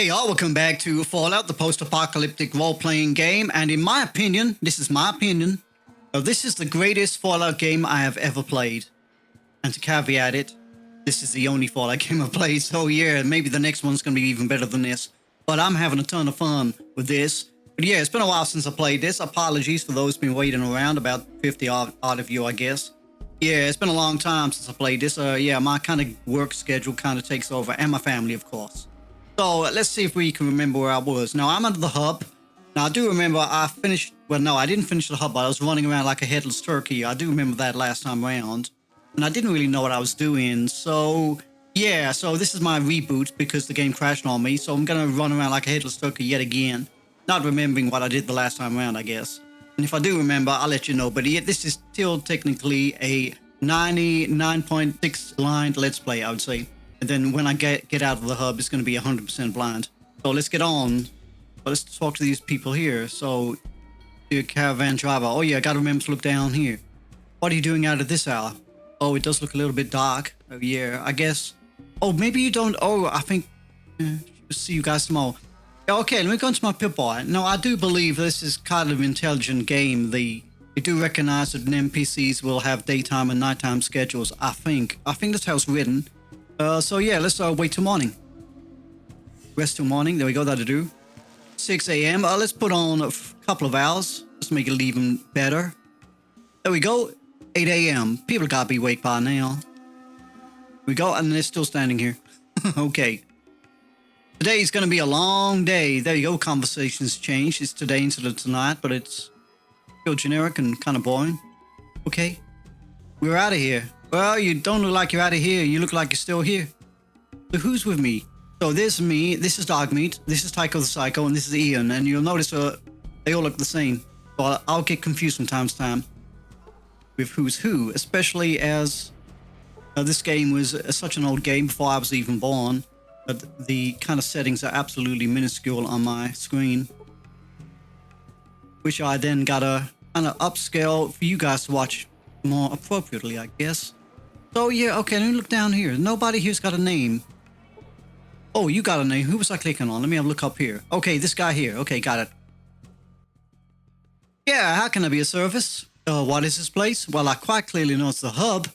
Hey y'all, welcome back to Fallout, the post-apocalyptic role-playing game, and in my opinion, this is the greatest Fallout game I have ever played. And to caveat it, this is the only Fallout game I've played, so yeah, maybe the next one's gonna be even better than this. But I'm having a ton of fun with this. But yeah, it's been a while since I played this. Apologies for those been waiting around, about 50 odd of you, I guess. Yeah, it's been a long time since I played this. Yeah, my kind of work schedule kind of takes over, and my family, of course. So let's see if we can remember where I was. Now, I'm at the hub. Now, I do remember I finished... Well, no, I didn't finish the hub, but I was running around like a headless turkey. I do remember that last time around. And I didn't really know what I was doing. So, yeah. So this is my reboot because the game crashed on me. So I'm going to run around like a headless turkey yet again. Not remembering what I did the last time around, I guess. And if I do remember, I'll let you know. But yeah, this is still technically a 99.6 line Let's Play, I would say. And then when I get out of the hub, it's going to be 100% blind. So let's get on. But let's talk to these people here. So, dear caravan driver. Oh yeah, I got to remember to look down here. What are you doing out of this hour? Oh, it does look a little bit dark. Oh yeah, I guess. Oh, maybe you don't. Oh, I think. See you guys tomorrow. Okay, let me go into my Pip-Boy. Now, I do believe this is kind of an intelligent game. They do recognize that NPCs will have daytime and nighttime schedules. I think that's how it's written. So yeah, let's wait till morning. Rest till morning. There we go. That'll do. 6 a.m. Let's put on a couple of hours. Let's make it even better. There we go. 8 a.m. People gotta be awake by now. Here we go, and they're still standing here. Okay. Today's gonna be a long day. There you go. Conversations change. It's today instead of tonight, but it's still generic and kind of boring. Okay. We're out of here. Well, you don't look like you're out of here. You look like you're still here. So who's with me? So there's me. This is Dogmeat. This is Tycho the Psycho. And this is Ian. And you'll notice they all look the same. So I'll get confused from time to time with who's who. Especially as this game was such an old game before I was even born. But the kind of settings are absolutely minuscule on my screen. Which I then got to kind of upscale for you guys to watch more appropriately, I guess. So yeah, okay, let me look down here. Nobody here's got a name. Oh, you got a name. Who was I clicking on? Let me have a look up here. Okay, this guy here. Okay, got it. Yeah, how can I be of service? What is this place? Well, I quite clearly know it's the hub.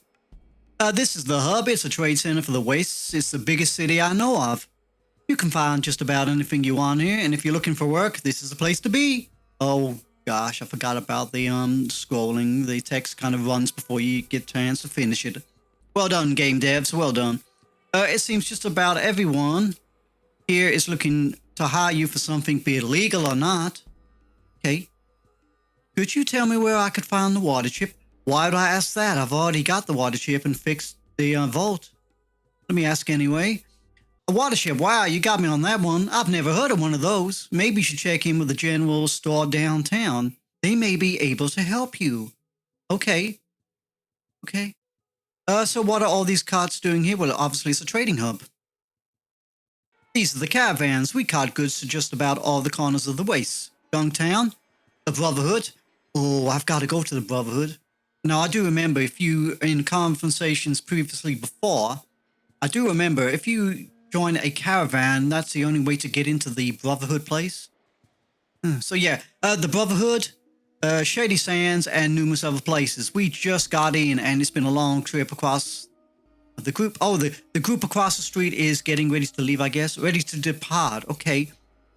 This is the hub. It's a trade center for the wastes. It's the biggest city I know of. You can find just about anything you want here, and if you're looking for work, this is the place to be. Oh, gosh, I forgot about the scrolling. The text kind of runs before you get a chance to finish it. Well done, game devs. Well done. It seems just about everyone here is looking to hire you for something, be it legal or not. Okay. Could you tell me where I could find the water chip? Why would I ask that? I've already got the water chip and fixed the vault. Let me ask anyway. A water chip. Wow, you got me on that one. I've never heard of one of those. Maybe you should check in with the general store downtown. They may be able to help you. Okay. Okay. So what are all these carts doing here? Well, obviously it's a trading hub. These are the caravans. We cart goods to just about all the corners of the waste. Youngtown, the Brotherhood. Oh, I've got to go to the Brotherhood. Now, I do remember if you, in conversations previously before, I do remember if you join a caravan, that's the only way to get into the Brotherhood place. So yeah, the Brotherhood, Shady Sands, and numerous other places. We just got in, and it's been a long trip across the group. Oh, the group across the street is getting ready to leave, I guess. Ready to depart. Okay.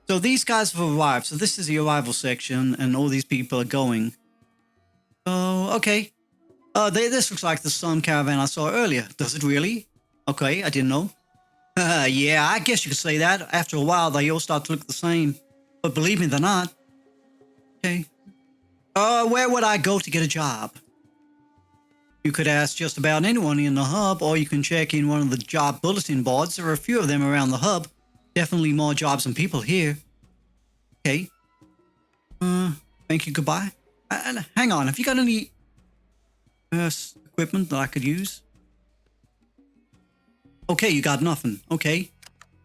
So these guys have arrived. So this is the arrival section, and all these people are going. Oh, okay. This looks like the Sun Caravan I saw earlier. Does it really? Okay, I didn't know. Yeah, I guess you could say that. After a while, they all start to look the same. But believe me, they're not. Okay. Where would I go to get a job? You could ask just about anyone in the hub, or you can check in one of the job bulletin boards. There are a few of them around the hub. Definitely more jobs than people here. Okay. Thank you, goodbye. Hang on, have you got any equipment that I could use? Okay, you got nothing. Okay.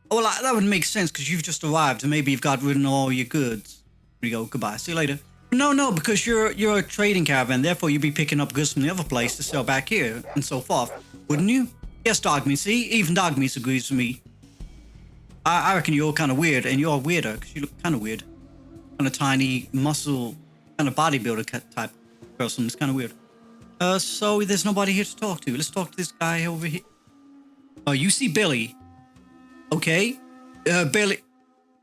Oh, well, that would make sense because you've just arrived and maybe you've got rid of all your goods. Here you go. Goodbye. See you later. No, because you're a trading caravan. Therefore, you'd be picking up goods from the other place to sell back here and so forth. Wouldn't you? Yes, Dogmeat. See? Even Dogmeat agrees with me. I reckon you're kind of weird, and you're a weirdo because you look kind of weird. Kind of tiny, muscle, kind of bodybuilder type person. It's kind of weird. So there's nobody here to talk to. Let's talk to this guy over here. Oh, you see Billy. Okay. Billy.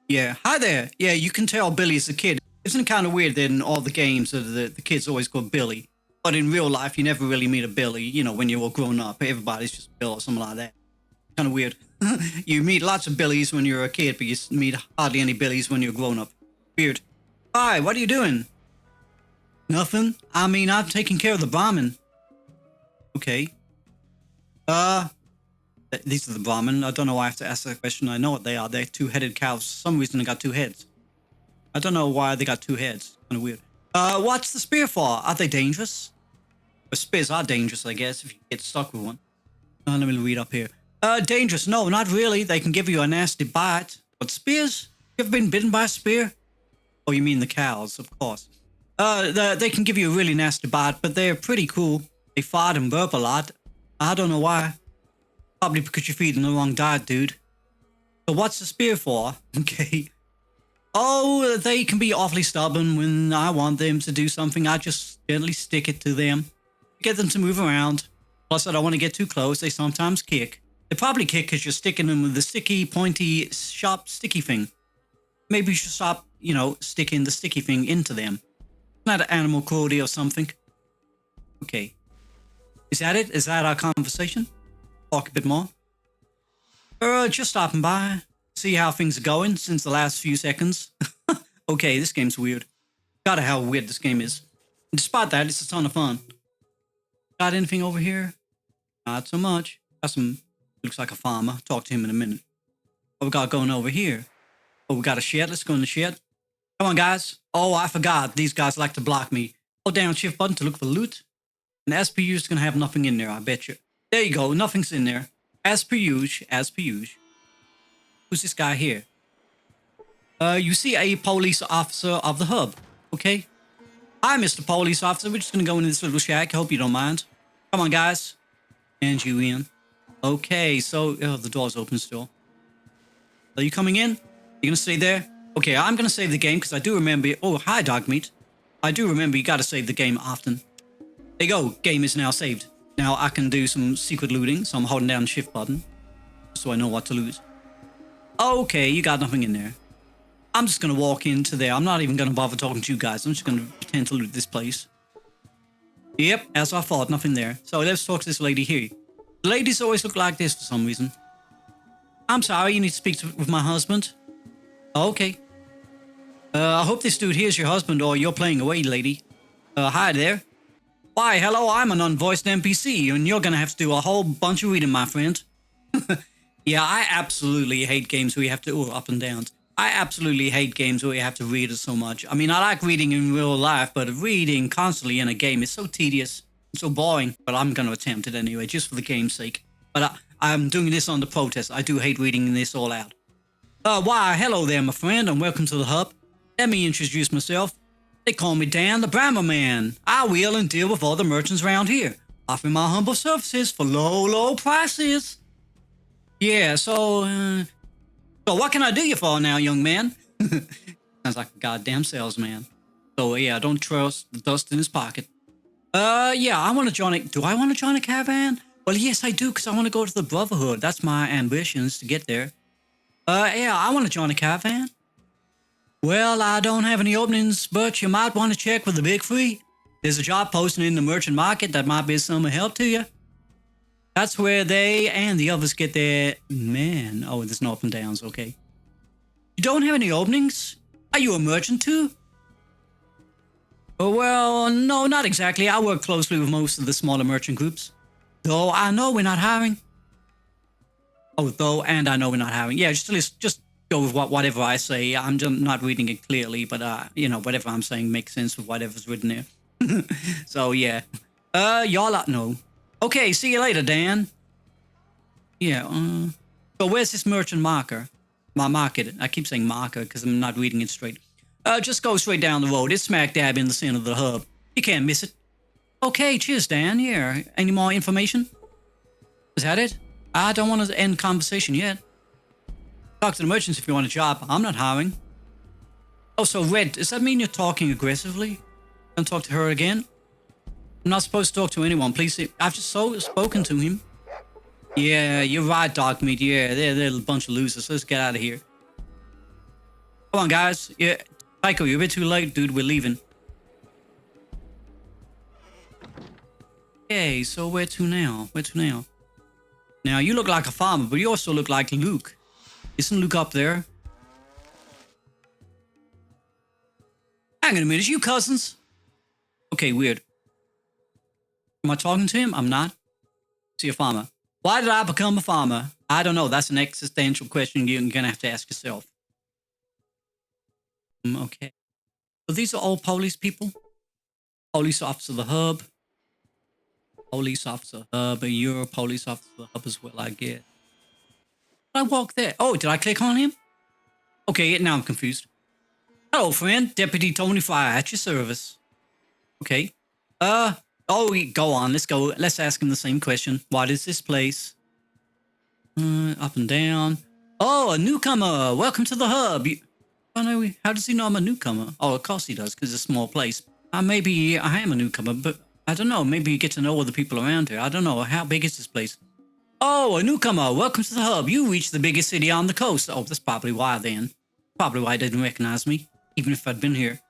Yeah. Hi there. Yeah, you can tell Billy's a kid. Isn't it kind of weird that in all the games the kids always call Billy? But in real life, you never really meet a Billy, you know, when you're all grown up. Everybody's just Bill or something like that. Kind of weird. You meet lots of Billies when you're a kid, but you meet hardly any Billies when you're grown up. Weird. Hi, what are you doing? Nothing. I mean, I'm taking care of the Brahmin. Okay. These are the Brahmin. I don't know why I have to ask that question. I know what they are. They're two-headed cows. For some reason, they got two heads. I don't know why they got two heads. Kind of weird. What's the spear for? Are they dangerous? Well, spears are dangerous, I guess, if you get stuck with one. Let me read up here. Dangerous? No, not really. They can give you a nasty bite. But spears? You ever been bitten by a spear? Oh, you mean the cows, of course. They can give you a really nasty bite, but they're pretty cool. They fart and burp a lot. I don't know why. Probably because you're feeding the wrong diet, dude. So what's the spear for? Okay. Oh, they can be awfully stubborn. When I want them to do something, I just gently stick it to them. Get them to move around. Plus, I don't want to get too close. They sometimes kick. They probably kick because you're sticking them with the sticky, pointy, sharp, sticky thing. Maybe you should stop, you know, sticking the sticky thing into them. Not animal cruelty or something. Okay. Is that it? Is that our conversation? Talk a bit more. Just stopping by. See how things are going since the last few seconds. Okay, this game's weird. Gotta how weird this game is. And despite that, it's a ton of fun. Got anything over here? Not so much. Got some... Looks like a farmer. Talk to him in a minute. What we got going over here? Oh, we got a shed. Let's go in the shed. Come on, guys. Oh, I forgot. These guys like to block me. Hold down shift button to look for loot. And as per usual, it's gonna have nothing in there, I bet you. There you go. Nothing's in there. As per usual. As per usual. Who's this guy here? You see a police officer of the hub. Okay. Hi, Mr. Police Officer. We're just gonna go into this little shack. Hope you don't mind. Come on, guys. And you in. Okay, so... Oh, the door's open still. Are you coming in? You gonna stay there? Okay, I'm gonna save the game because I do remember... Oh, hi, dog meat. I do remember you gotta save the game often. There you go. Game is now saved. Now I can do some secret looting, so I'm holding down the shift button. So I know what to loot. Okay, you got nothing in there. I'm just gonna walk into there. I'm not even gonna bother talking to you guys. I'm just gonna pretend to loot this place. Yep, as I thought, nothing there. So let's talk to this lady here. The ladies always look like this for some reason. I'm sorry, you need to speak with my husband. Okay. I hope this dude here is your husband or you're playing away, lady. Hi there. Why, hello, I'm an unvoiced NPC and you're gonna have to do a whole bunch of reading, my friend. Yeah, I absolutely hate games where you have to... Oh, up and down. I absolutely hate games where you have to read it so much. I mean, I like reading in real life, but reading constantly in a game is so tedious. It's so boring, but I'm going to attempt it anyway, just for the game's sake. But I'm doing this on the protest. I do hate reading this all out. Why, hello there, my friend, and welcome to the hub. Let me introduce myself. They call me Dan, the Brahmin Man. I wheel and deal with all the merchants around here, offering my humble services for low, low prices. Yeah, so what can I do you for now, young man? Sounds like a goddamn salesman. So, yeah, don't trust the dust in his pocket. Yeah, I want to join a... Do I want to join a caravan? Well, yes, I do, because I want to go to the Brotherhood. That's my ambitions to get there. Yeah, I want to join a caravan. Well, I don't have any openings, but you might want to check with the Big Free. There's a job posting in the merchant market that might be some help to you. That's where they and the others get their... Man, oh, there's no up and downs, okay. You don't have any openings? Are you a merchant too? Oh, well, no, not exactly. I work closely with most of the smaller merchant groups. Though I know we're not hiring. Oh, though, and I know we're not hiring. Yeah, just go with whatever I say. I'm just not reading it clearly, but, you know, whatever I'm saying makes sense with whatever's written there. So, yeah. Y'all out... No. Okay, see you later, Dan. Yeah, so where's this merchant marker? My market. I keep saying marker because I'm not reading it straight. Just go straight down the road. It's smack dab in the center of the hub. You can't miss it. Okay, cheers, Dan. Yeah, any more information? Is that it? I don't want to end conversation yet. Talk to the merchants if you want a job. I'm not hiring. Oh, so Red, does that mean you're talking aggressively? Don't talk to her again? I'm not supposed to talk to anyone, please. I've just spoken to him. Yeah, you're right, Dog Meat. Yeah, they're a bunch of losers. Let's get out of here. Come on, guys. Yeah, Tycho, you're a bit too late, dude. We're leaving. Okay, so where to now? Where to now? Now, you look like a farmer, but you also look like Luke. Isn't Luke up there? Hang on a minute, you cousins? Okay, weird. Am I talking to him? I'm not. See, a farmer. Why did I become a farmer? I don't know. That's an existential question you're going to have to ask yourself. Okay. So these are all police people? Police officer of the hub. Police officer hub. You're a police officer of the hub as well, I guess. Did I walk there? Oh, did I click on him? Okay, now I'm confused. Hello, friend. Deputy Tony Fire at your service. Okay. Oh, go on. Let's go. Let's ask him the same question. What is this place? Up and down. Oh, a newcomer. Welcome to the hub. How does he know I'm a newcomer? Oh, of course he does, because it's a small place. Maybe I am a newcomer, but I don't know. Maybe you get to know all the people around here. I don't know. How big is this place? Oh, a newcomer. Welcome to the hub. You reached the biggest city on the coast. Oh, that's probably why then. Probably why he didn't recognize me, even if I'd been here.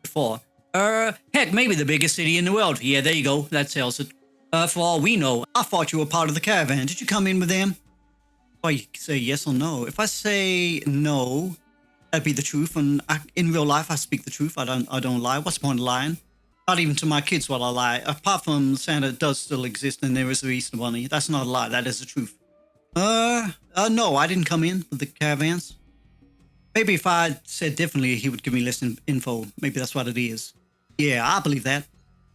Before. Heck, maybe the biggest city in the world. Yeah, there you go. That tells it. For all we know, I thought you were part of the caravan. Did you come in with them? Well, you can say yes or no. If I say no, that'd be the truth. And in real life, I speak the truth. I don't lie. What's the point of lying? Not even to my kids will I lie. Apart from Santa does still exist and there is a Easter Bunny. That's not a lie. That is the truth. No, I didn't come in with the caravans. Maybe if I said differently, he would give me less info. Maybe that's what it is. Yeah, I believe that.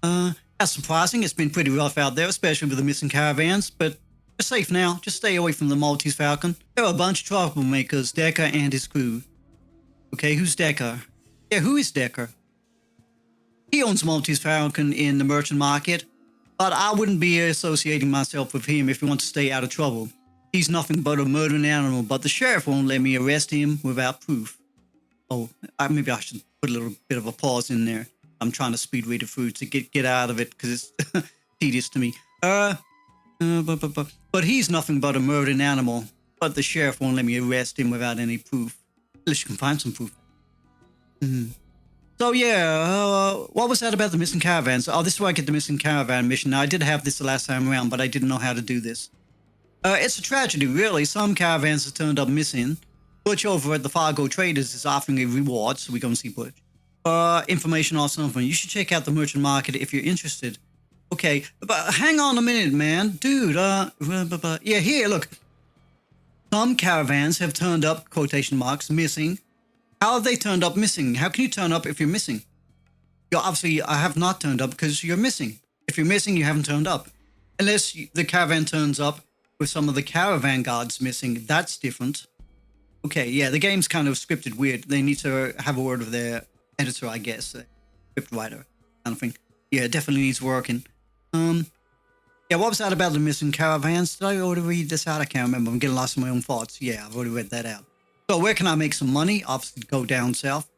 That's surprising. It's been pretty rough out there, especially with the missing caravans, but you're safe now. Just stay away from the Maltese Falcon. There are a bunch of troublemakers, Decker and his crew. Okay, who's Decker? Yeah, who is Decker? He owns Maltese Falcon in the merchant market, but I wouldn't be associating myself with him if he wants to stay out of trouble. He's nothing but a murdering animal, but the sheriff won't let me arrest him without proof. Oh, maybe I should put a little bit of a pause in there. I'm trying to speed read it through to get out of it because it's tedious to me. But he's nothing but a murdering animal, but the sheriff won't let me arrest him without any proof. Unless you can find some proof. So yeah, what was that about the missing caravans? Oh, this is where I get the missing caravan mission. Now, I did have this the last time around, but I didn't know how to do this. It's a tragedy, really. Some caravans have turned up missing. Butch over at the Fargo Traders is offering a reward, so we go and see Butch. Information or something. You should check out the merchant market if you're interested. Okay, but hang on a minute, man. Dude, yeah, here, look. Some caravans have turned up, quotation marks, missing. How have they turned up missing? How can you turn up if you're missing? You're obviously, I have not turned up because you're missing. If you're missing, you haven't turned up. Unless the caravan turns up with some of the caravan guards missing, that's different. Okay, yeah, the game's kind of scripted weird. They need to have a word with their editor, I guess. Script writer, kind of thing. Yeah, it definitely needs working. Yeah, what was that about the missing caravans? Did I already read this out? I can't remember. I'm getting lost in my own thoughts. Yeah, I've already read that out. So where can I make some money? Obviously, go down south.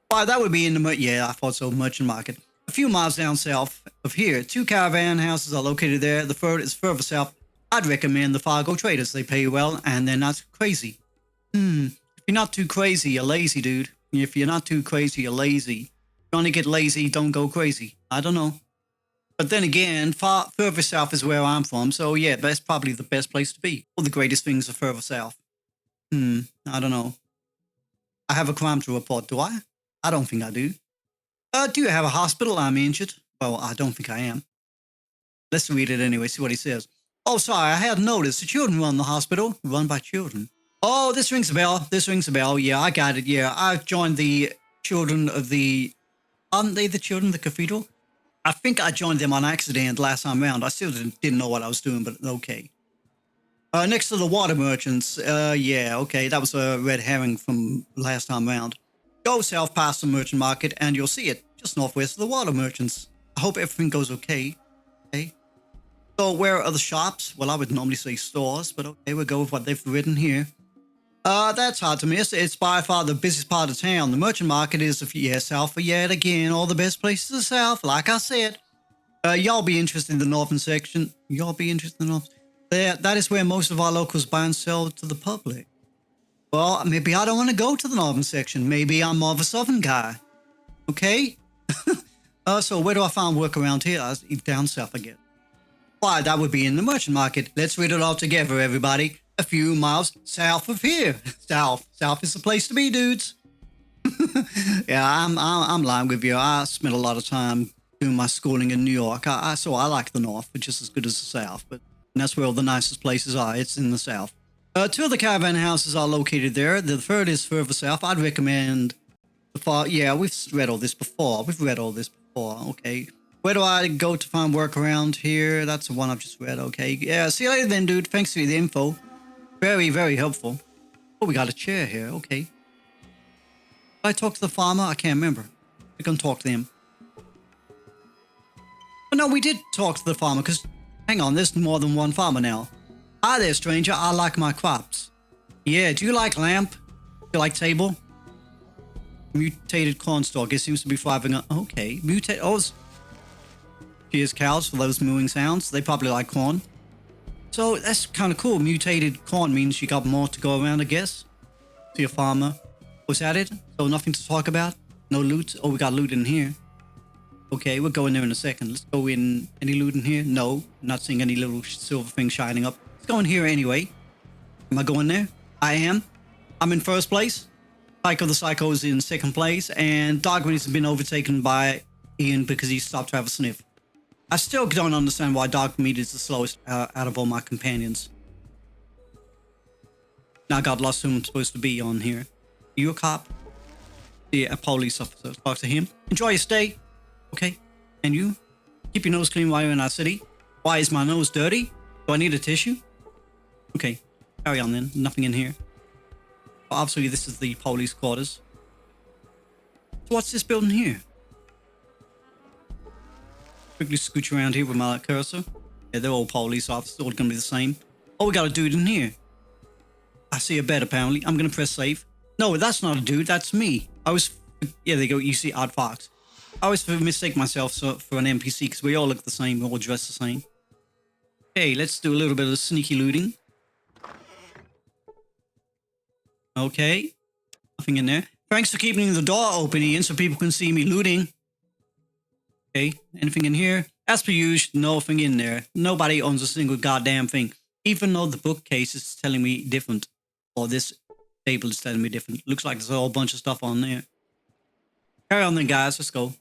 Why, that would be in the, yeah, I thought so, merchant market. A few miles down south of here, 2 caravan houses are located there. The third is further south. I'd recommend the Fargo Traders. They pay well, and they're not crazy. If you're not too crazy, you're lazy, dude. If you're not too crazy, you're lazy. If you only get lazy, don't go crazy. I don't know. But then again, further south is where I'm from, so yeah, that's probably the best place to be. All the greatest things are further south. I don't know. I have a crime to report, do I? I don't think I do. Do you have a hospital? I'm injured. Well, I don't think I am. Let's read it anyway, see what he says. Oh, sorry, I hadn't noticed. The children run the hospital. Run by children. Oh, this rings a bell. This rings a bell. Yeah, I got it. Yeah, I've joined the children of the... Aren't they the children of the cathedral? I think I joined them on accident last time around. I still didn't know what I was doing, but okay. Next to the water merchants. Yeah, okay. That was a red herring from last time around. Go south past the merchant market and you'll see it. Just northwest of the water merchants. I hope everything goes okay. Okay. So where are the shops? Well, I would normally say stores, but okay, we'll go with what they've written here. That's hard to miss. It's by far the busiest part of town. The merchant market is, south for yet again. All the best places are south, like I said. Y'all be interested in the northern section. Y'all be interested in the north. There, that is where most of our locals buy and sell to the public. Well, maybe I don't want to go to the northern section. Maybe I'm more of a southern guy. Okay? So where do I find work around here? Down south again. Why, that would be in the merchant market. Let's read it all together, everybody. A few miles south of here. South is the place to be, dudes. Yeah, I'm lying with you. I spent a lot of time doing my schooling in New York. So I like the north, but just as good as the south. But that's where all the nicest places are. It's in the south. Two of the caravan houses are located there. The third is further south. I'd recommend the far. Yeah, we've read all this before. Okay. Where do I go to find work around here? That's the one I've just read. Okay. Yeah, see you later then, dude. Thanks for the info. Very, very helpful. Oh, we got a chair here. Okay. Did I talk to the farmer? I can't remember. We can talk to him. But no, we did talk to the farmer because, hang on, there's more than one farmer now. Hi there, stranger. I like my crops. Yeah, do you like lamp? Do you like table? Mutated cornstalk. It seems to be thriving on... Okay. Cheers, cows, for those mooing sounds. They probably like corn. So that's kind of cool. Mutated corn means you got more to go around, I guess. See a farmer. Was that it? So nothing to talk about? No loot? Oh, we got loot in here. Okay, we'll go in there in a second. Let's go in. Any loot in here? No. Not seeing any little silver thing shining up. Let's go in here anyway. Am I going there? I am. I'm in first place. Psycho the Psycho is in second place. And Dogman has been overtaken by Ian because he stopped to have a sniff. I still don't understand why Dog Meat is the slowest out of all my companions. Now I got lost who I'm supposed to be on here. Are you a cop? Yeah, a police officer. Talk to him. Enjoy your stay. Okay. And you? Keep your nose clean while you're in our city. Why is my nose dirty? Do I need a tissue? Okay. Carry on then. Nothing in here. Well, obviously this is the police quarters. So what's this building here? Quickly scooch around here with my cursor. Yeah, they're all police officers, all gonna be the same. Oh, we got a dude in here. I see a bed apparently. I'm gonna press save. No, that's not a dude, that's me. Yeah, there you go, you see Odd Fox. I always mistake myself for an NPC because we all look the same, we all dress the same. Okay, let's do a little bit of sneaky looting. Okay, nothing in there. Thanks for keeping the door open, Ian, so people can see me looting. Okay, anything in here? As per usual, nothing in there. Nobody owns a single goddamn thing. Even though the bookcase is telling me different. Or this table is telling me different. Looks like there's a whole bunch of stuff on there. Carry on then, guys. Let's go.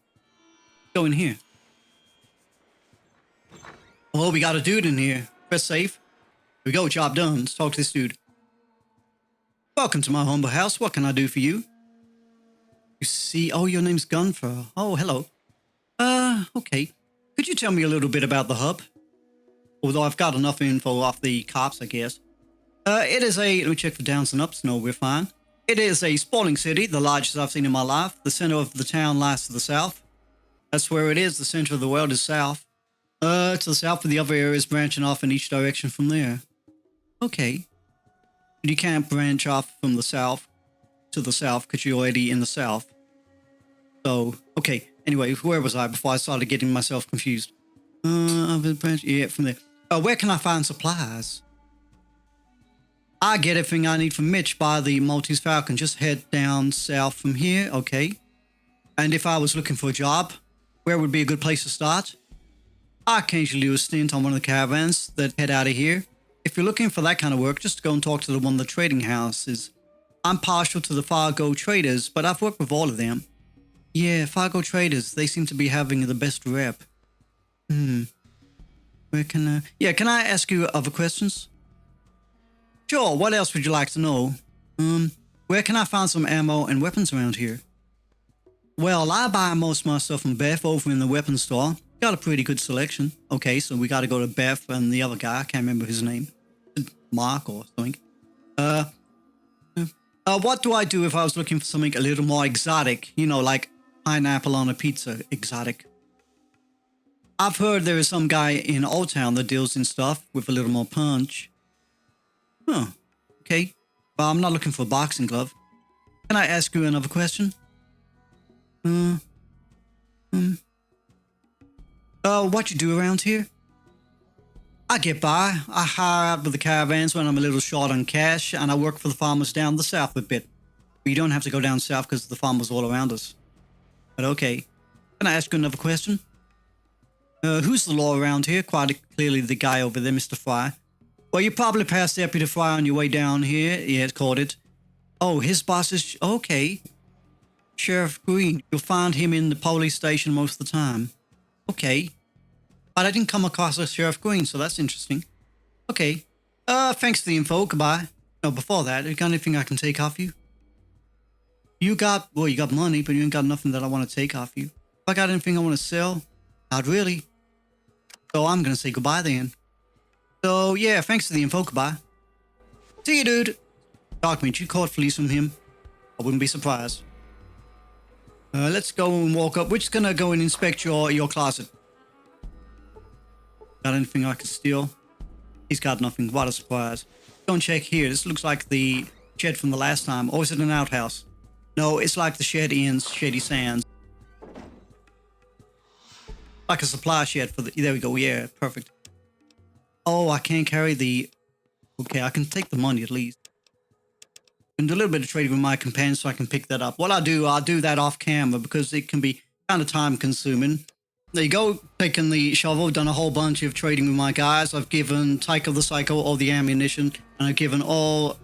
Go in here. Oh, we got a dude in here. Press save. Here we go, job done. Let's talk to this dude. Welcome to my humble house. What can I do for you? You see, oh, your name's Gunther. Oh, hello. Okay. Could you tell me a little bit about the hub? Although I've got enough info off the cops, I guess. It is let me check the downs and ups. No, we're fine. It is a sprawling city, the largest I've seen in my life. The center of the town lies to the south. That's where it is. The center of the world is south. To the south with the other areas branching off in each direction from there. Okay. But you can't branch off from the south to the south because you're already in the south. So, okay. Anyway, where was I before I started getting myself confused? Yeah, from there. Where can I find supplies? I get everything I need from Mitch by the Maltese Falcon. Just head down south from here, okay? And if I was looking for a job, where would be a good place to start? I occasionally do a stint on one of the caravans that head out of here. If you're looking for that kind of work, just go and talk to one of the trading houses. I'm partial to the Fargo traders, but I've worked with all of them. Yeah, Fargo traders, they seem to be having the best rep. Where can I... Yeah, can I ask you other questions? Sure, what else would you like to know? Where can I find some ammo and weapons around here? Well, I buy most of my stuff from Beth over in the weapons store. Got a pretty good selection. Okay, so we gotta go to Beth and the other guy, I can't remember his name. Mark or something. What do I do if I was looking for something a little more exotic? You know, like pineapple on a pizza, exotic. I've heard there is some guy in Old Town that deals in stuff with a little more punch. Huh. Okay. Well, I'm not looking for a boxing glove. Can I ask you another question? What you do around here? I get by. I hire out with the caravans when I'm a little short on cash, and I work for the farmers down the south a bit. We don't have to go down south because the farmers all around us. But okay. Can I ask you another question? Who's the law around here? Quite clearly the guy over there, Mr. Fry. Well, you probably passed Deputy Fry on your way down here. Yeah, it's called it. Oh, his boss is... Okay. Sheriff Green. You'll find him in the police station most of the time. Okay. But I didn't come across a Sheriff Green, so that's interesting. Okay. Thanks for the info. Goodbye. No, before that, you got anything I can take off you? You got money, but you ain't got nothing that I want to take off you. If I got anything I want to sell, not really. So I'm going to say goodbye then. So, yeah, thanks for the info. Goodbye. See you, dude. Darkmeat, you caught fleas from him. I wouldn't be surprised. Let's go and walk up. We're just going to go and inspect your closet. Got anything I can steal? He's got nothing. What a surprise. Go and check here. This looks like the shed from the last time. Or is it an outhouse? No, it's like the shed in Shady Sands. Like a supply shed for the... There we go. Yeah, perfect. Oh, I can't carry the... Okay, I can take the money at least. I can do a little bit of trading with my companions so I can pick that up. What I'll do that off camera because it can be kind of time consuming. There you go. Taking the shovel. Done a whole bunch of trading with my guys. I've given Tycho the Psycho all the ammunition. And I've given all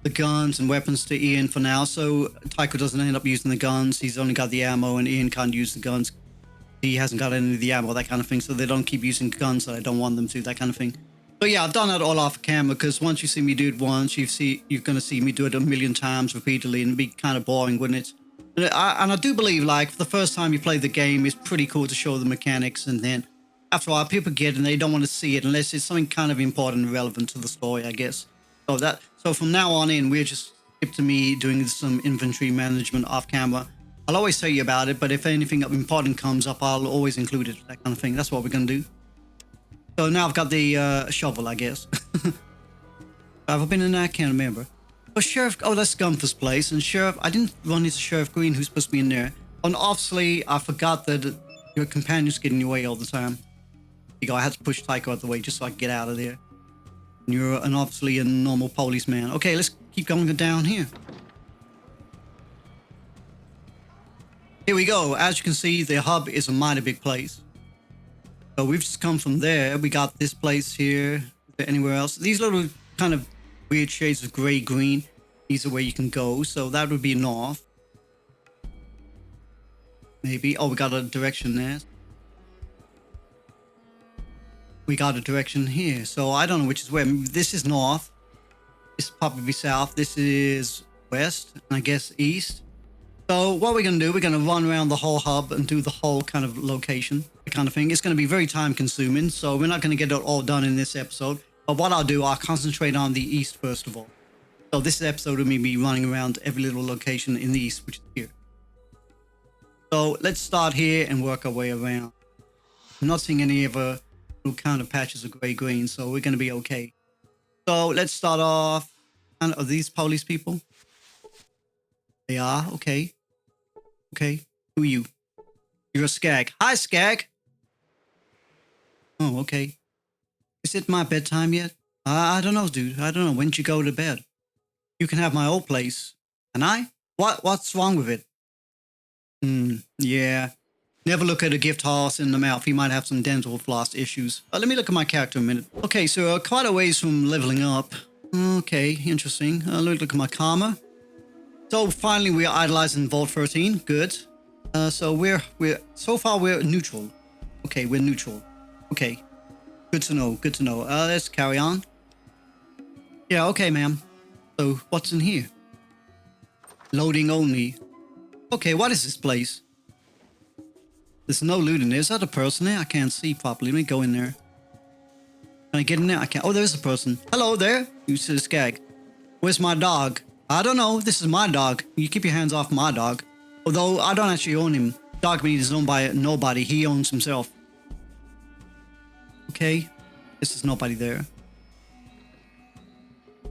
the guns and weapons to Ian for now. So Tycho doesn't end up using the guns. He's only got the ammo and Ian can't use the guns. He hasn't got any of the ammo, that kind of thing. So they don't keep using guns that I don't want them to, that kind of thing. So yeah, I've done that all off camera because once you see me do it once, you're going to see me do it a million times repeatedly and it'd be kind of boring, wouldn't it? And I do believe, like, for the first time you play the game, it's pretty cool to show the mechanics, and then after a while, people get it and they don't want to see it unless it's something kind of important and relevant to the story, I guess. So from now on in, we're just skip to me doing some inventory management off camera. I'll always tell you about it, but if anything important comes up, I'll always include it, that kind of thing. That's what we're going to do. So now I've got the shovel, I guess. Have I been in there? I can't remember. Oh, Sheriff... Oh, that's Gunther's place. And Sheriff... I didn't run into Sheriff Green, who's supposed to be in there. And obviously, I forgot that your companion's getting in your way all the time. You go, I had to push Tycho out of the way just so I could get out of there. And you're obviously a normal policeman. Okay, let's keep going down here. Here we go. As you can see, the hub is a mighty big place. So we've just come from there. We got this place here. Is there anywhere else? These little kind of weird shades of gray-green. These are where you can go. So that would be north. Maybe. Oh, we got a direction there. We got a direction here. So I don't know which is where. This is north. This is probably south. This is west. And I guess east. So what we're going to do, we're going to run around the whole hub and do the whole kind of location, kind of thing. It's going to be very time consuming, so we're not going to get it all done in this episode. But what I'll do, I'll concentrate on the east first of all. So this episode will be running around every little location in the east, which is here. So let's start here and work our way around. I'm not seeing any other little kind of patches of gray-green, so we're going to be okay. So let's start off. Are these police people? They are? Okay. Okay. Who are you? You're a skag. Hi, skag. Oh, okay. Is it my bedtime yet? I don't know, dude. I don't know. When did you go to bed? You can have my old place. Can I? What's wrong with it? Yeah. Never look at a gift horse in the mouth. He might have some dental floss issues. Let me look at my character a minute. Okay, so quite a ways from leveling up. Okay, interesting. Let me look at my karma. So finally we're idolizing Vault 13. Good. So we're so far we're neutral. Okay, we're neutral. Okay. Good to know. Good to know. Let's carry on. Yeah, okay, ma'am. So what's in here? Loading only. Okay, what is this place? There's no loot in there. Is that a person there? I can't see properly. Let me go in there. Can I get in there? I can't. Oh, there's a person. Hello there. You see this gag. Where's my dog? I don't know. This is my dog. You keep your hands off my dog. Although I don't actually own him. Dogmeat is owned by nobody. He owns himself. Okay. This is nobody there.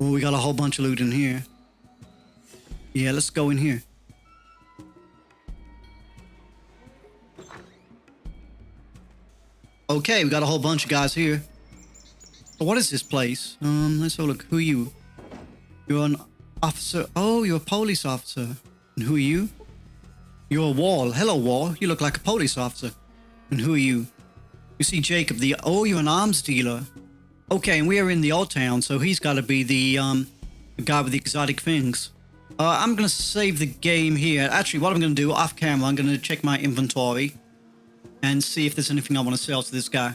Oh, we got a whole bunch of loot in here. Yeah, let's go in here. Okay, we got a whole bunch of guys here. So what is this place? Let's have a look. Who are you? You're an officer. Oh, you're a police officer. And who are you? You're a Wall. Hello, Wall. You look like a police officer. And who are you? You see Jacob, oh, you're an arms dealer. Okay, and we are in the old town, so he's got to be the guy with the exotic things. I'm going to save the game here. Actually, what I'm going to do off camera, I'm going to check my inventory and see if there's anything I want to sell to this guy.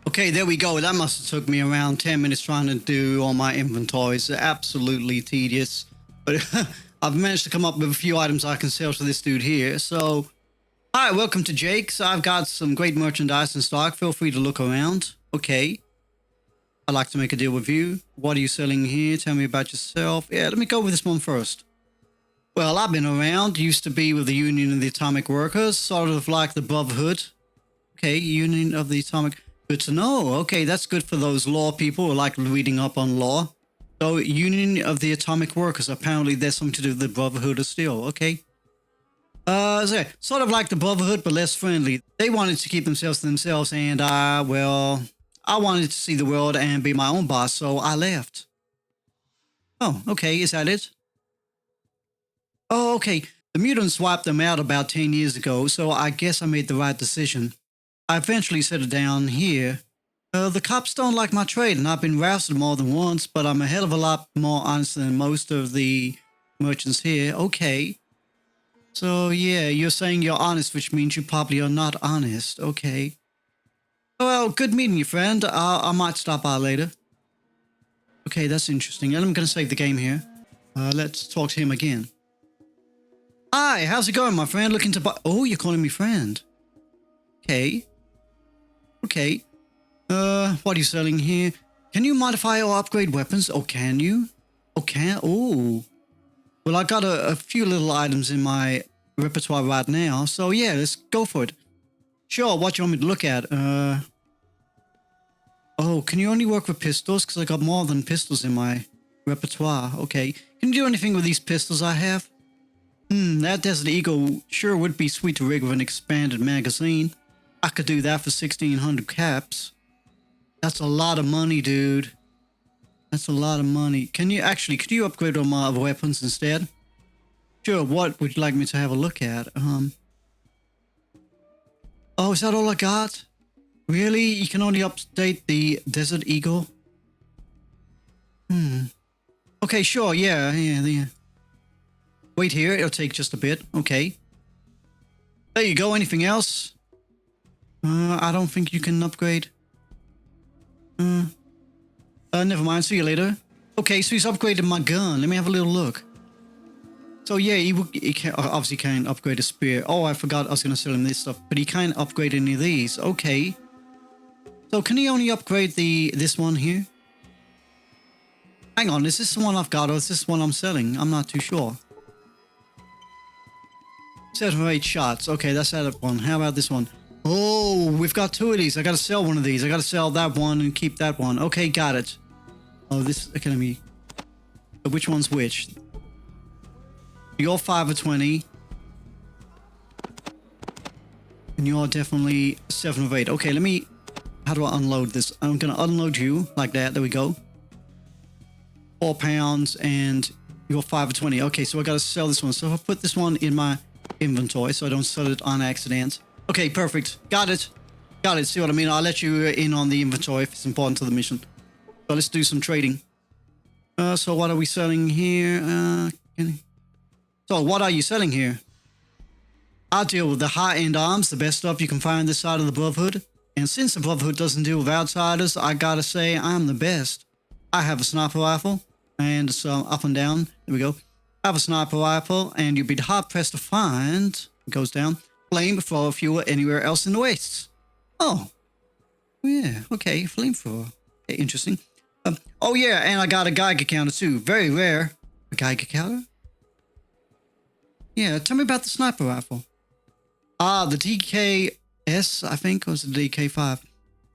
Okay, there we go. That must have took me around 10 minutes trying to do all my inventories. They're absolutely tedious. But I've managed to come up with a few items I can sell to this dude here. So, hi, welcome to Jake's. I've got some great merchandise in stock. Feel free to look around. Okay. I'd like to make a deal with you. What are you selling here? Tell me about yourself. Yeah, let me go with this one first. Well, I've been around. Used to be with the Union of the Atomic Workers. Sort of like the Brotherhood. Okay, Union of the Atomic... Good to know. Okay, that's good for those law people who like reading up on law. So, Union of the Atomic Workers. Apparently, there's something to do with the Brotherhood of Steel. Okay. Sort of like the Brotherhood, but less friendly. They wanted to keep themselves to themselves, and, well, I wanted to see the world and be my own boss, so I left. Oh, okay. Is that it? Oh, okay. The mutants wiped them out about 10 years ago, so I guess I made the right decision. I eventually settled down here. The cops don't like my trade, and I've been rousted more than once, but I'm a hell of a lot more honest than most of the merchants here. Okay. So, yeah, you're saying you're honest, which means you probably are not honest. Okay. Well, good meeting you, friend. I might stop by later. Okay, that's interesting. And I'm going to save the game here. Let's talk to him again. Hi, how's it going, my friend? Looking to buy... Oh, you're calling me friend. Okay. Okay. What are you selling here? Can you modify or upgrade weapons? Oh, can you? Oh, can? Oh. Well, I got a few little items in my repertoire right now. So, yeah, let's go for it. Sure, what do you want me to look at? Oh, can you only work with pistols? Because I got more than pistols in my repertoire. Okay. Can you do anything with these pistols I have? That Desert Eagle sure would be sweet to rig with an expanded magazine. I could do that for 1,600 caps. That's a lot of money, dude. That's a lot of money. Could you upgrade all my other weapons instead? Sure, what would you like me to have a look at? Oh, is that all I got? Really? You can only update the Desert Eagle? Okay, sure, yeah. Wait here, it'll take just a bit. Okay. There you go, anything else? I don't think you can upgrade. Never mind, see you later. Okay, so he's upgraded my gun. Let me have a little look. So yeah, he obviously can't upgrade a spear. Oh, I forgot I was going to sell him this stuff. But he can't upgrade any of these. Okay. So can he only upgrade this one here? Hang on, is this the one I've got or is this the one I'm selling? I'm not too sure. 7 or 8 shots. Okay, that's that one. How about this one? Oh, we've got 2 of these. I gotta sell one of these. I gotta sell that one and keep that one. Okay, got it. Oh, this academy. Which one's which? You're 5 or 20. And you're definitely 7 or 8. Okay, let me... How do I unload this? I'm gonna unload you like that. There we go. 4 pounds and you're 5 or 20. Okay, so I gotta sell this one. So if I put this one in my inventory so I don't sell it on accident. Okay, perfect. Got it. Got it. See what I mean? I'll let you in on the inventory if it's important to the mission. So let's do some trading. So what are we selling here? So what are you selling here? I deal with the high-end arms, the best stuff you can find this side of the Brotherhood. And since the Brotherhood doesn't deal with outsiders, I gotta say I'm the best. I have a sniper rifle, and so up and down. There we go. I have a sniper rifle, and you'd be hard-pressed to find, it goes down, flamethrower fuel anywhere else in the wastes. Oh. Yeah, okay, flamethrower. Okay, interesting. Oh yeah, and I got a Geiger counter too. Very rare. A Geiger counter? Yeah, tell me about the sniper rifle. The DKS, I think, or was it the DK5?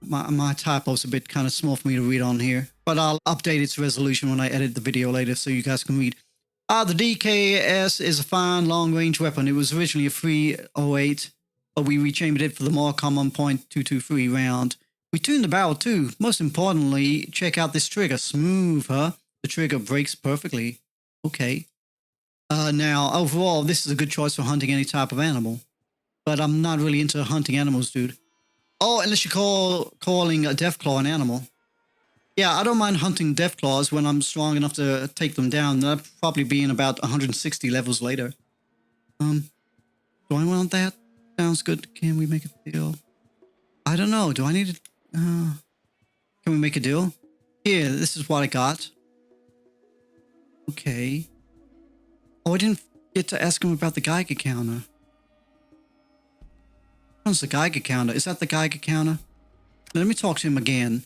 My typo's a bit kind of small for me to read on here, but I'll update its resolution when I edit the video later so you guys can read. The DKS is a fine long-range weapon. It was originally a 308, but we rechambered it for the more common .223 round. We tuned the barrel too. Most importantly, check out this trigger. Smooth, huh? The trigger breaks perfectly. Okay. Now, overall, this is a good choice for hunting any type of animal. But I'm not really into hunting animals, dude. Oh, unless you're calling a deathclaw an animal. Yeah, I don't mind hunting deathclaws when I'm strong enough to take them down. That'll probably be in about 160 levels later. Do I want that? Sounds good. Can we make a deal? I don't know. Do I need to... can we make a deal? Here, this is what I got. Okay. Oh, I didn't get to ask him about the Geiger counter. What's the Geiger counter? Is that the Geiger counter? Let me talk to him again.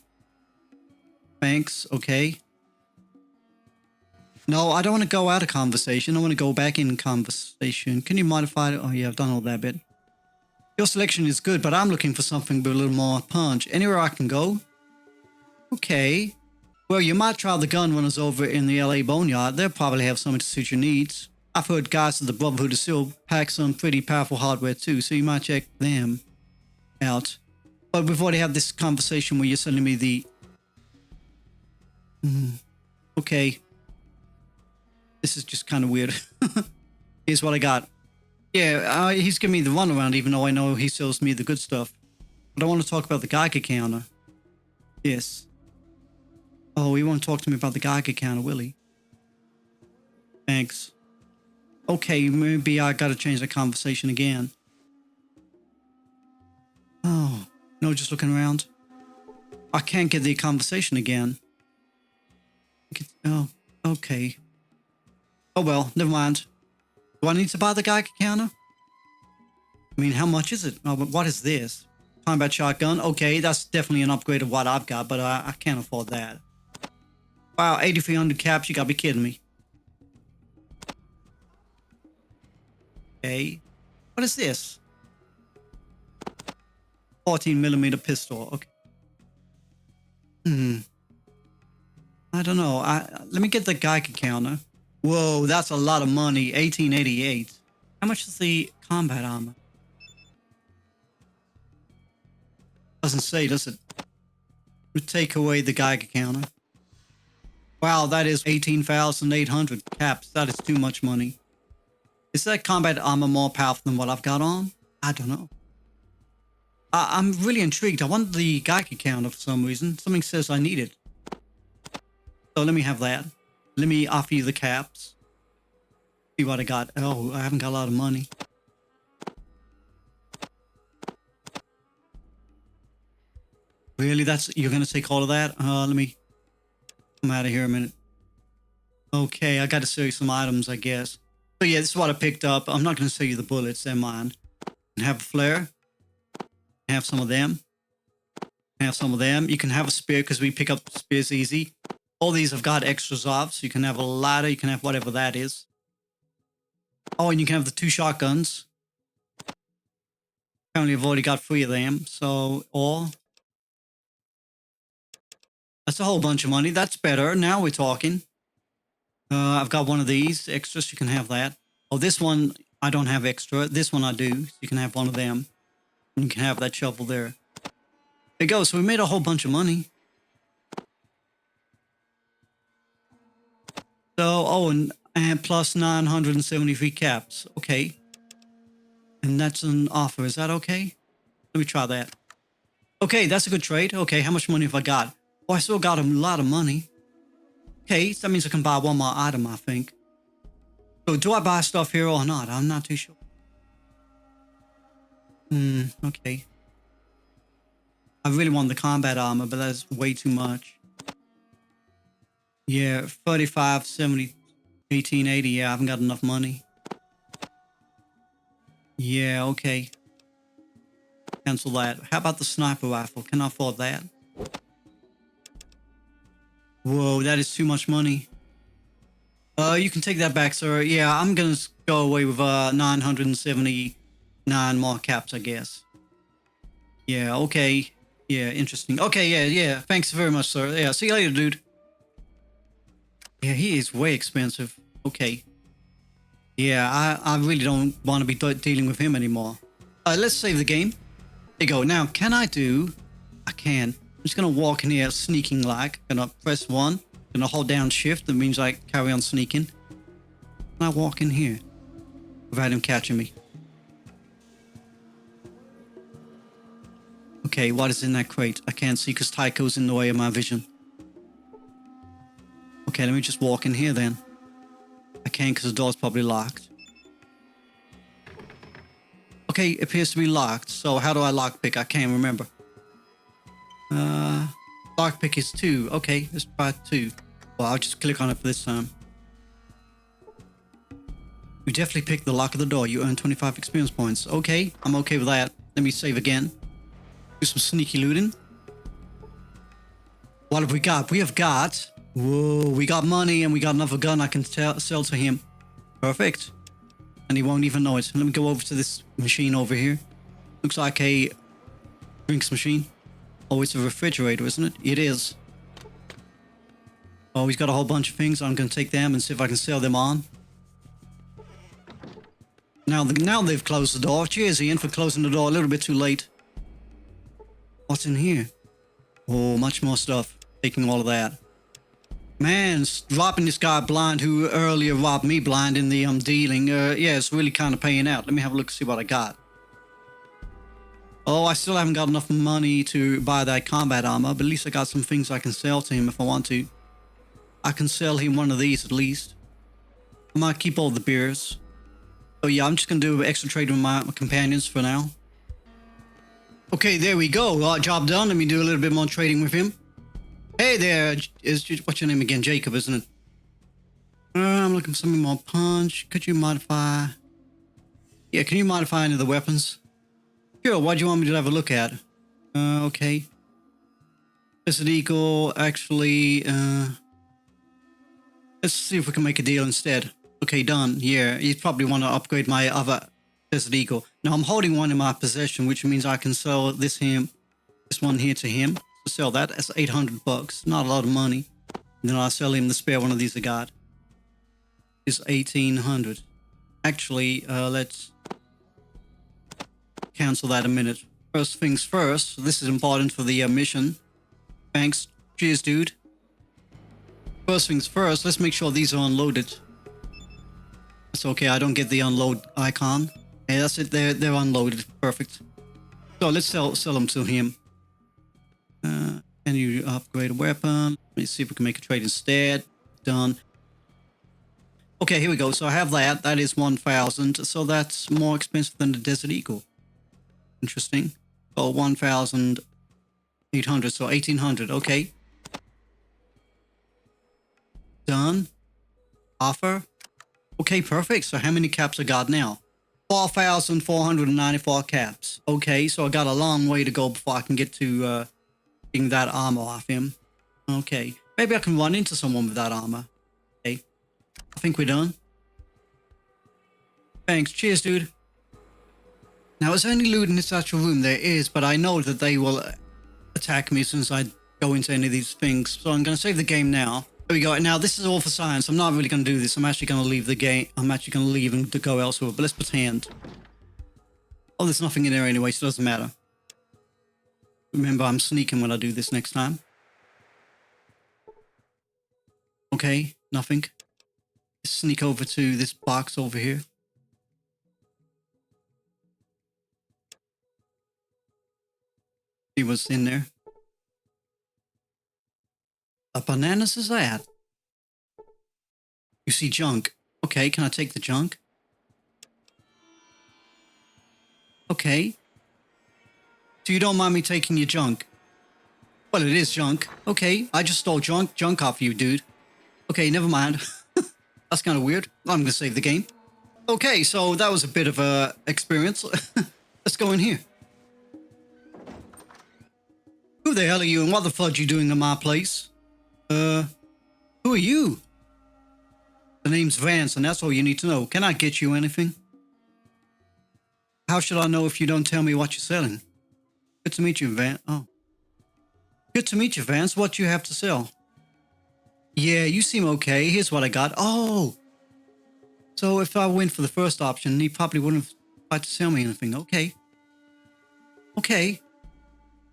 Thanks, okay. No, I don't want to go out of conversation. I want to go back in conversation. Can you modify it? Oh, yeah, I've done all that bit. Your selection is good, but I'm looking for something with a little more punch. Anywhere I can go? Okay. Well, you might try the gun runners over in the LA Boneyard. They'll probably have something to suit your needs. I've heard guys at the Brotherhood of Steel pack some pretty powerful hardware too, so you might check them out. But we've already had this conversation where you're sending me the... Okay. This is just kind of weird. Here's what I got. Yeah, he's giving me the runaround even though I know he sells me the good stuff. But I want to talk about the Geiger counter. Yes. Oh, he won't talk to me about the Geiger counter, will he? Thanks. Okay, maybe I gotta change the conversation again. Oh, no, just looking around. I can't get the conversation again. Oh, okay. Oh well, never mind. Do I need to buy the Geiger counter? I mean, how much is it? Oh, but what is this? Combat shotgun? Okay, that's definitely an upgrade of what I've got, but I can't afford that. Wow, 8,300 caps, you gotta be kidding me. Okay. What is this? 14mm pistol. Okay. I don't know. Let me get the Geiger counter. Whoa, that's a lot of money. 1888. How much is the combat armor? Doesn't say, does it? We take away the Geiger counter. Wow, that is 18,800 caps. That is too much money. Is that combat armor more powerful than what I've got on? I don't know. I'm really intrigued. I want the Geiger counter for some reason. Something says I need it. So let me have that. Let me offer you the caps. See what I got. Oh, I haven't got a lot of money. Really? You're gonna take all of that? Let me come out of here a minute. Okay, I gotta sell you some items, I guess. So yeah, this is what I picked up. I'm not gonna sell you the bullets, they're mine. Have a flare. Have some of them. Have some of them. You can have a spear because we pick up spears easy. All these have got extras of, so you can have a ladder, you can have whatever that is. Oh, and you can have the 2 shotguns. Apparently I've already got 3 of them, so all. That's a whole bunch of money. That's better. Now we're talking. I've got one of these extras, you can have that. Oh, this one, I don't have extra. This one I do, so you can have one of them. And you can have that shovel there. There you go, so we made a whole bunch of money. So, oh, and plus 973 caps. Okay. And that's an offer. Is that okay? Let me try that. Okay, that's a good trade. Okay, how much money have I got? Oh, I still got a lot of money. Okay, so that means I can buy one more item, I think. So, do I buy stuff here or not? I'm not too sure. Okay. I really want the combat armor, but that's way too much. Yeah, 35, 70, 1880. Yeah, I haven't got enough money. Yeah, okay. Cancel that. How about the sniper rifle? Can I afford that? Whoa, that is too much money. You can take that back, sir. Yeah, I'm gonna go away with 979 more caps, I guess. Yeah, okay. Yeah, interesting. Okay, yeah. Thanks very much, sir. Yeah, see you later, dude. Yeah, he is way expensive. Okay. Yeah, I really don't want to be dealing with him anymore. Let's save the game. There you go. Now, can I do... I can. I'm just going to walk in here sneaking like. Gonna press 1. Gonna hold down shift. That means I carry on sneaking. Can I walk in here without him catching me? Okay, what is in that crate? I can't see because Tycho's in the way of my vision. Okay, let me just walk in here then. I can't because the door's probably locked. Okay, it appears to be locked. So how do I lockpick? I can't remember. Lockpick is 2. Okay, let's try 2. Well, I'll just click on it for this time. You definitely picked the lock of the door. You earn 25 experience points. Okay, I'm okay with that. Let me save again. Do some sneaky looting. What have we got? We have got... Whoa, we got money and we got another gun I can sell to him. Perfect. And he won't even know it. Let me go over to this machine over here. Looks like a drinks machine. Oh, it's a refrigerator, isn't it? It is. Oh, he's got a whole bunch of things. I'm going to take them and see if I can sell them on. Now they've closed the door. Cheers, Ian, for closing the door a little bit too late. What's in here? Oh, much more stuff. Taking all of that. Man, robbing this guy blind who earlier robbed me blind in the dealing. Yeah, it's really kind of paying out. Let me have a look, see what I got. Oh, I still haven't got enough money to buy that combat armor, but at least I got some things I can sell to him if I want to. I can sell him one of these at least. I might keep all the beers. So yeah, I'm just going to do extra trade with my companions for now. Okay, there we go. Job done. Let me do a little bit more trading with him. Hey there, what's your name again? Jacob, isn't it? I'm looking for something more punch. Could you modify? Yeah, can you modify any of the weapons? Sure, what do you want me to have a look at? Okay. Desert Eagle, actually, let's see if we can make a deal instead. Okay, done. Yeah, you probably want to upgrade my other Desert Eagle. Now, I'm holding one in my possession, which means I can sell this one here to him. To sell that, that's 800 bucks. Not a lot of money. And then I'll sell him the spare one of these I got. It's 1800. Actually, let's cancel that a minute. First things first. This is important for the mission. Thanks. Cheers, dude. First things first, let's make sure these are unloaded. It's okay, I don't get the unload icon. Hey, that's it, they're unloaded. Perfect. So let's sell them to him. Can you upgrade a weapon? Let me see if we can make a trade instead. Done. Okay, here we go. So I have that. That is 1,000. So that's more expensive than the Desert Eagle. Interesting. Oh, 1,800. So 1,800. Okay. Done. Offer. Okay, perfect. So how many caps I got now? 4,494 caps. Okay, so I got a long way to go before I can get to getting that armor off him. Okay. Maybe I can run into someone with that armor. Okay. I think we're done. Thanks. Cheers, dude. Now, is there any loot in this actual room? There is, but I know that they will attack me as soon as I go into any of these things. So I'm going to save the game now. There we go. Now, this is all for science. I'm not really going to do this. I'm actually going to leave the game. I'm actually going to leave and to go elsewhere. But let's pretend. Oh, there's nothing in there anyway, so it doesn't matter. Remember, I'm sneaking when I do this next time. Okay, nothing. Sneak over to this box over here. See what's in there. What bananas is that? You see junk. Okay, can I take the junk? Okay. So you don't mind me taking your junk? Well, it is junk. Okay, I just stole junk off you, dude. Okay, never mind. That's kind of weird. I'm going to save the game. Okay, so that was a bit of a experience. Let's go in here. Who the hell are you and what the fudge are you doing in my place? Who are you? The name's Vance and that's all you need to know. Can I get you anything? How should I know if you don't tell me what you're selling? Good to meet you, Vance. Oh. Good to meet you, Vance. What do you have to sell? Yeah, you seem okay. Here's what I got. Oh! So if I went for the first option, he probably wouldn't have tried to sell me anything. Okay. Okay.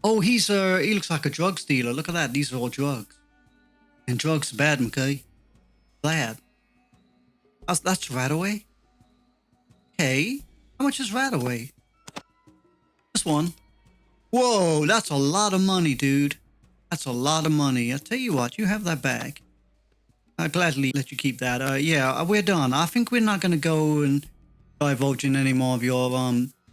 Oh, he looks like a drugs dealer. Look at that. These are all drugs. And drugs are bad, McKay. Bad. That's Rataway? Okay. How much is Rataway? This one. Whoa, that's a lot of money, dude. That's a lot of money. I'll tell you what, you have that bag. I'll gladly let you keep that. Yeah, we're done. I think we're not going to go and divulge in any more of your,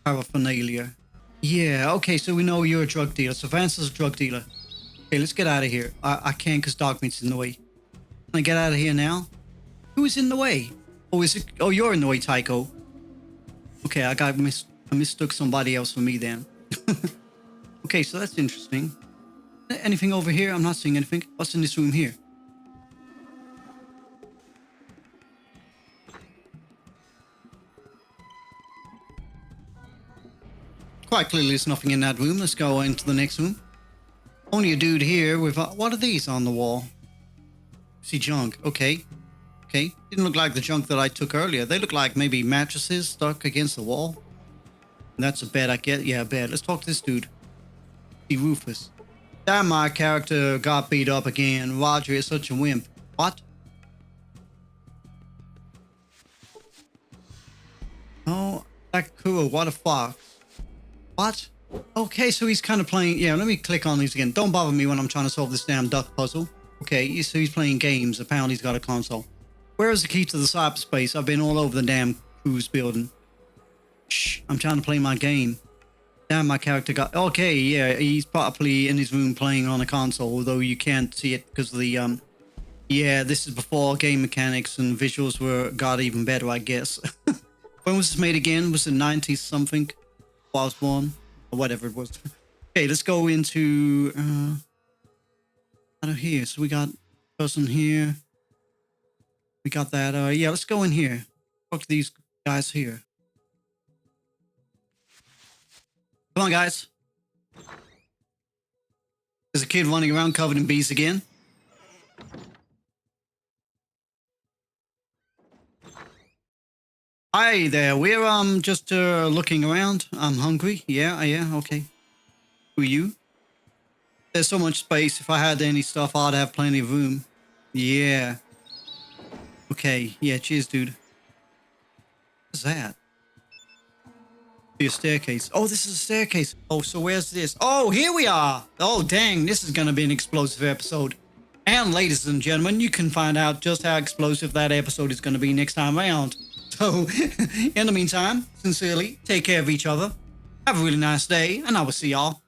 paraphernalia. Yeah, okay, so we know you're a drug dealer. So Vance is a drug dealer. Okay, let's get out of here. I can't because dog meat's in the way. Can I get out of here now? Who is in the way? Oh, is it? Oh, you're in the way, Tycho. Okay, I mistook somebody else for me then. Okay, so that's interesting. Anything over here? I'm not seeing anything. What's in this room here? Quite clearly there's nothing in that room. Let's go into the next room. Only a dude here with... what are these on the wall? See junk. Okay. Okay. Didn't look like the junk that I took earlier. They look like maybe mattresses stuck against the wall. And that's a bed, I get. Yeah, a bed. Let's talk to this dude. See Rufus. Damn, my character got beat up again. Roger is such a wimp. What? Oh, that cool. What a fox. What? Okay, so he's kind of playing... Yeah, let me click on these again. Don't bother me when I'm trying to solve this damn duck puzzle. Okay, so he's playing games. Apparently he's got a console. Where is the key to the cyberspace? I've been all over the damn cruise building. Shh, I'm trying to play my game. Damn, my character got... Okay, yeah, he's probably in his room playing on a console, although you can't see it because of the... Yeah, this is before game mechanics and visuals got even better, I guess. When was this made again? Was it 90s something? I was born? Or whatever it was. Okay, let's go into... out of here. So we got person here. We got that. Yeah, let's go in here. Talk to these guys here. Come on, guys. There's a kid running around covered in bees again. Hi there. We're just looking around. I'm hungry. Yeah, okay. Who are you? There's so much space. If I had any stuff, I'd have plenty of room. Yeah. Okay. Yeah, cheers, dude. What's that? Be a staircase. Oh, this is a staircase. Oh, so where's this? Oh, here we are. Oh, dang. This is going to be an explosive episode. And ladies and gentlemen, you can find out just how explosive that episode is going to be next time around. So, in the meantime, sincerely, take care of each other. Have a really nice day, and I will see y'all